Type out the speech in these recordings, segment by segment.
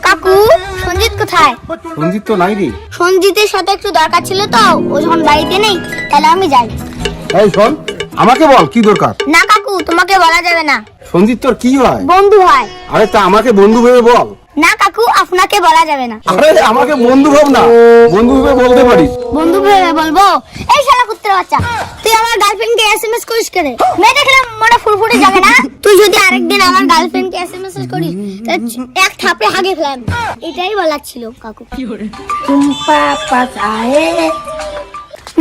কাকু সঞ্জিত কোথায়? সঞ্জিত তো নাই রে। সঞ্জিতের সাথে একটু দরকার ছিল তো, ও যখন বাড়িতে নেই তাহলে আমি যাই। এই শোন, আমাকে বল কি দরকার। না কাকু, তোমাকে বলা যাবে না। সঞ্জিত তোর কি হয়? বন্ধু হয়। আরে তা আমাকে বন্ধু ভেবে বল। না কাকু, আপনাকে বলা যাবে না। আরে আমাকে বন্ধু ভাব না, বন্ধু ভেবে বলতে পারিস। বন্ধু ভেবে বলবো? এই শালা কুত্তের বাচ্চা, তুই আমার গার্লফ্রেন্ডকে এসএমএস করিস কেন? মেয়ে দেখলে মনে ফুরফুরে যাবে না? তুই যদি আরেকদিন আমার গার্লফ্রেন্ডকে এসএমএস করিস তাহলে এক থাপড়ে হাগে ফেলাম। এটাই বলার ছিল কাকু।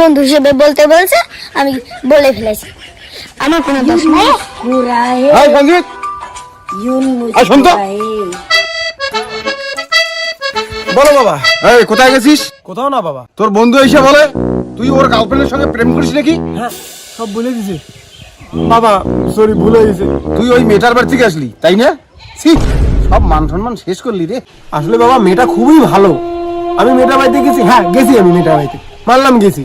বন্ধু হিসেবে বলতে বলছে, আমি বলে ফেলেছি, আমার কোনো দোষ নাই। এই সঞ্জিত, এই শোন তো। বলো বাবা। এই কোথায় গেছিস? কোথাও না বাবা। তোর বন্ধু এসে বলে তুই ওর গার্লফ্রেন্ডের সঙ্গে প্রেম করিস নাকি? হ্যাঁ, সব বলে দিছে বাবা। সরি, ভুল হয়ে গেছে। তুই ওই মেয়েটার বাড়ি থেকে আসলি তাই না? ছি, সব মান সম্মান শেষ করলি রে। আসলে বাবা মেয়েটা খুবই ভালো। আমি মেয়েটার বাড়িতে গেছি, হ্যাঁ গেছি, আমি মেয়েটার বাড়িতে মানলাম গেছি,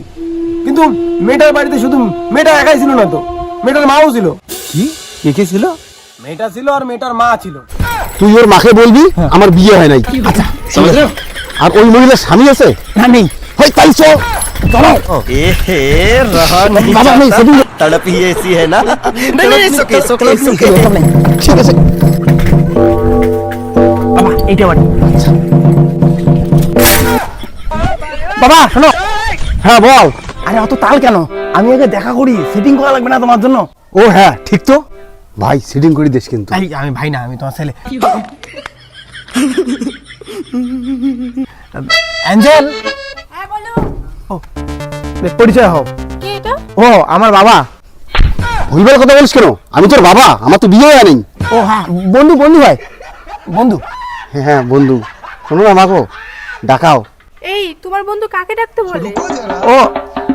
কিন্তু মেয়েটার বাড়িতে শুধু মেয়েটা একাই ছিল না তো, মেয়েটার মাও ছিল। কি কে কে ছিল? মেয়েটা ছিল আর মেয়েটার মা ছিল। তুই ওর মাকে বলবি আমার বিয়ে হয় নাই। আচ্ছা, আর ওই মহিলার স্বামী আছে না? নেই। হয় তাই চল, চলো। रहा नहीं बाबा, नहीं, सभी तड़प ही ऐसी है ना। नहीं सुके ঠিক আছে বাবা এইটা বাড়ি। বাবা শোনো। হ্যাঁ বল। আরে অত তাল কেন? আমি আগে দেখা করি, সেটিং করা লাগবে না তোমার জন্য? ও হ্যাঁ ঠিক তো ভাই, সিটিং করে দিস কিন্তু। এই আমি ভাই না, আমি তোমার ছেলে। অ্যাঞ্জেল, হ্যাঁ বলো। ও পরিচয় হও। কে এটা? ও আমার বাবা। ভুলবার কথা বলিস কেন? আমি তোর বাবা, আমার তো বিয়ে হয় নাই। ও হ্যাঁ, বন্ধু বন্ধু ভাই, বন্ধু। হ্যাঁ হ্যাঁ বন্ধু, শোনো না আমাকে ডাকাও। এই তোমার বন্ধু কাকে ডাকতে বলে? ও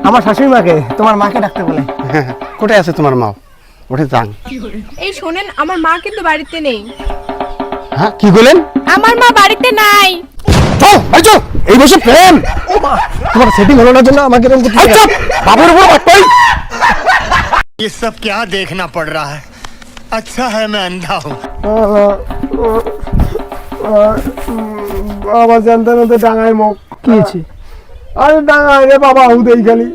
আমার শাশুড়ি মাকে, তোমার মাকে ডাকতে বলে। হ্যাঁ, কোথায় আছে তোমার মা? ওঠে যান। এই শোনেন, আমার মা কিন্তু বাড়িতে নেই। হ্যাঁ কি বলেন? আমার মা বাড়িতে নাই। চল ভাই চল, এই বসে প্রেম। ও মা, তোমার সেটিং হলো না জন্য আমাকে এরকম করতে আচ্ছা বাবুর উপর বাটপাই। ये सब क्या देखना पड़ रहा है? अच्छा है मैं अंधा हूँ। বাবা জানতে না তো ডাঙায় মুখ। কি হয়েছে? আরে ডাঙায় রে বাবা, হুদেই খালি।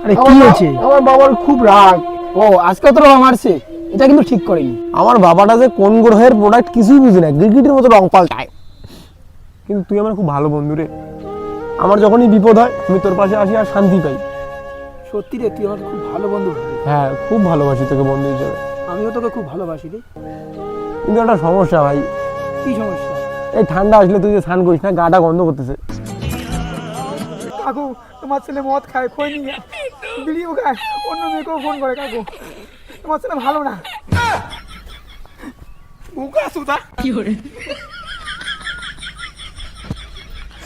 আরে কি হয়েছে? আমার বাবার খুব রাগ। ও আজকে তো রং মারছে, এটা কিন্তু ঠিক করেনি। আমার বাবাটা যে কোন গ্রহের প্রোডাক্ট কিছুই বুঝি না, গিরগিটির মতো রং পাল্টায়। কিন্তু তুই আমার খুব ভালো বন্ধু রে। আমার যখনই বিপদ হয় আমি তোর পাশে আসি আর শান্তি পাই। সত্যি রে, তুই আমার খুব ভালো বন্ধু ভাই। হ্যাঁ, খুব ভালোবাসি তোকে বন্ধু হিসেবে। আমিও তোকে খুব ভালোবাসি রে। কিন্তু একটা সমস্যা ভাই। কি সমস্যা? এই ঠান্ডা আসলে তুই যে স্নান করিস না, গাটা গন্ধ করতেছে। কাকু, তোমার ছেলে মদ খায়, খই নিয়ে বিড়িও খায়, অন্য মেয়েকেও ফোন করে। কাকু, তোমার ছেলে ভালো না। মুখা সুতা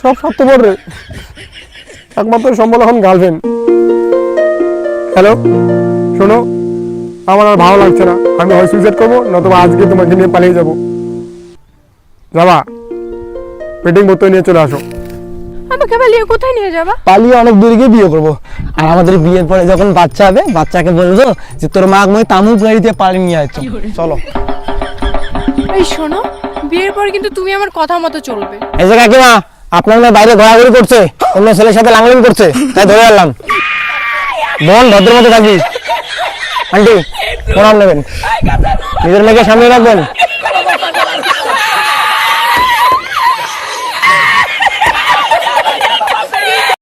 সব স্বার্থপর রে, একমাত্র সম্বল এখন গার্লফ্রেন্ড। হ্যালো শোনো, আমার আর ভালো লাগছে না, আমি হয় সুইসাইড করবো, নতুবা আজকে তোমাকে নিয়ে পালিয়ে যাবো। যাবা পেটিং বোতল নিয়ে চলে আসো। আমাকে পালিয়ে কোথায় নিয়ে যাবা? পালিয়ে অনেক দূরে গিয়ে বিয়ে করবো, আর আমাদের বিয়ের পরে যখন বাচ্চা হবে, বাচ্চাকে বলবো যে তোর মা মই তামুক গাড়িতে পালিয়ে নিয়ে আসছো। চলো। এই শোনো, বিয়ের পর কিন্তু তুমি আমার কথা মতো চলবে। এই যে কাকিমা, আপনার মেয়ে বাইরে ঘোরাঘুরি করছে, অন্য ছেলের সাথে লাংলিং করছে, তাই ধরে আনলাম। বোন ভদ্র মতো থাকি। আন্টি প্রণাম নেবেন, নিজের মেয়েকে সামনে রাখবেন।